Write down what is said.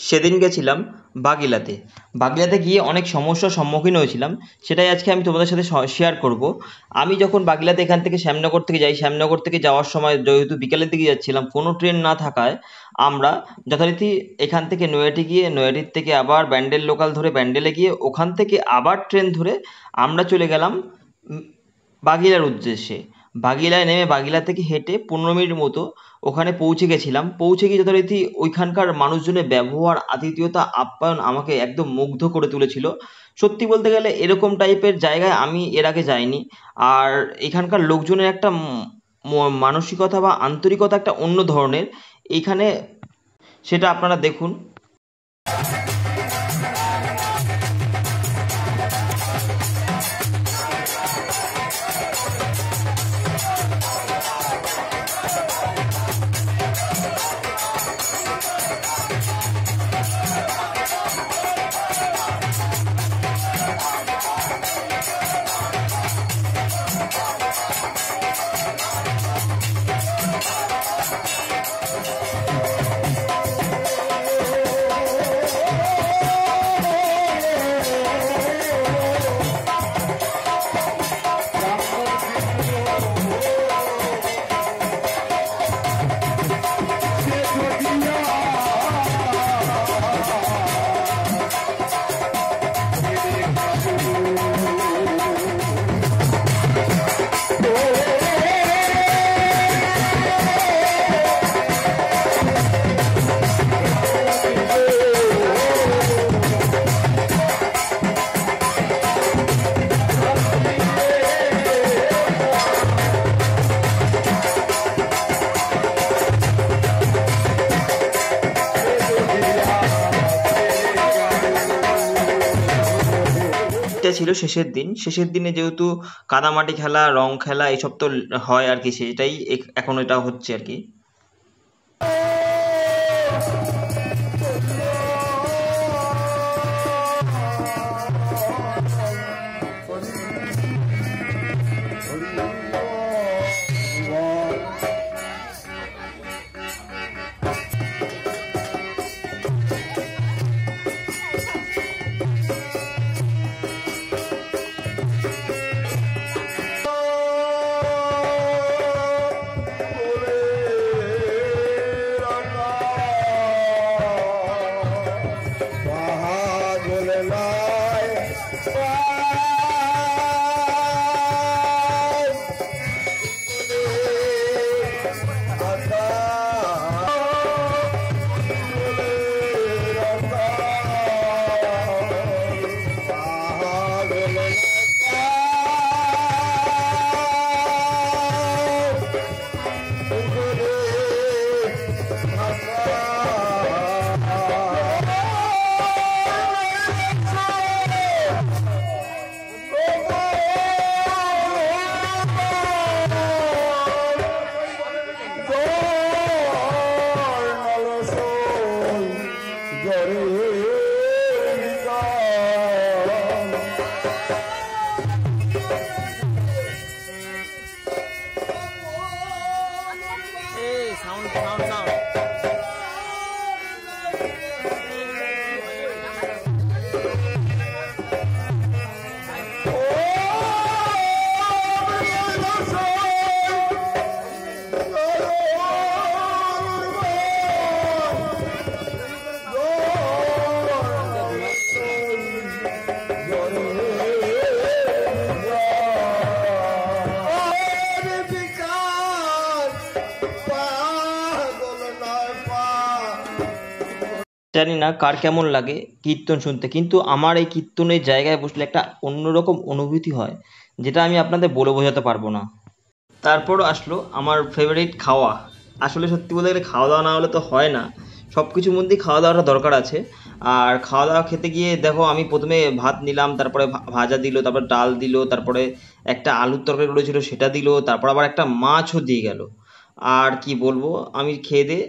সেদিন গেছিলাম বাগিলাতে। বাগিলাতে গিয়ে অনেক সমস্যার সম্মুখীন হয়েছিলাম, সেটাই আজকে আমি তোমাদের সাথে শেয়ার করব। আমি যখন বাগিলাতে এখান থেকে শ্যামনগর থেকে যাই, শ্যামনগর থেকে যাওয়ার সময় যেহেতু বিকেলের দিকে যাচ্ছিলাম, কোনো ট্রেন না থাকায় আমরা যথারীতি এখান থেকে নৈহাটি গিয়ে নৈহাটির থেকে আবার ব্যান্ডেল লোকাল ধরে ব্যান্ডেলে গিয়ে ওখান থেকে আবার ট্রেন ধরে আমরা চলে গেলাম বাগিলার উদ্দেশ্যে। বাগিলায় নেমে বাগিলা থেকে হেঁটে 15 মিনিট মতো ওখানে পৌঁছে গেছিলাম। পৌঁছে গিয়ে যথারীতি ওইখানকার মানুষজনের ব্যবহার, আতিথেয়তা, আপ্যায়ন আমাকে একদম মুগ্ধ করে তুলেছিল। সত্যি বলতে গেলে এরকম টাইপের জায়গায় আমি এর আগে যাইনি। আর এখানকার লোকজনের একটা মানসিকতা বা আন্তরিকতা একটা অন্য ধরনের এইখানে, সেটা আপনারা দেখুন। এটা ছিল শেষের দিন। শেষের দিনে যেহেতু কাদামাটি খেলা, রং খেলা এইসব তো হয় আর কি, সেটাই এখন এটা হচ্ছে আর কি। জানি না কার কেমন লাগে কীর্তন শুনতে, কিন্তু আমার এই কীর্তনের জায়গায় বসলে একটা অন্যরকম অনুভূতি হয়, যেটা আমি আপনাদের বলে বোঝাতে পারবো না। তারপর আসলো আমার ফেভারিট খাওয়া। আসলে সত্যি বলতে গেলে খাওয়া দাওয়া না হলে তো হয় না, সব কিছুর মধ্যেই খাওয়া দাওয়াটা দরকার আছে। আর খাওয়া দাওয়া খেতে গিয়ে দেখো, আমি প্রথমে ভাত নিলাম, তারপরে ভাজা দিল, তারপরে ডাল দিল, তারপরে একটা আলুর তরকারি করেছিল সেটা দিল, তারপর আবার একটা মাছও দিয়ে গেল। আর কি বলবো, আমি খেয়ে দিয়ে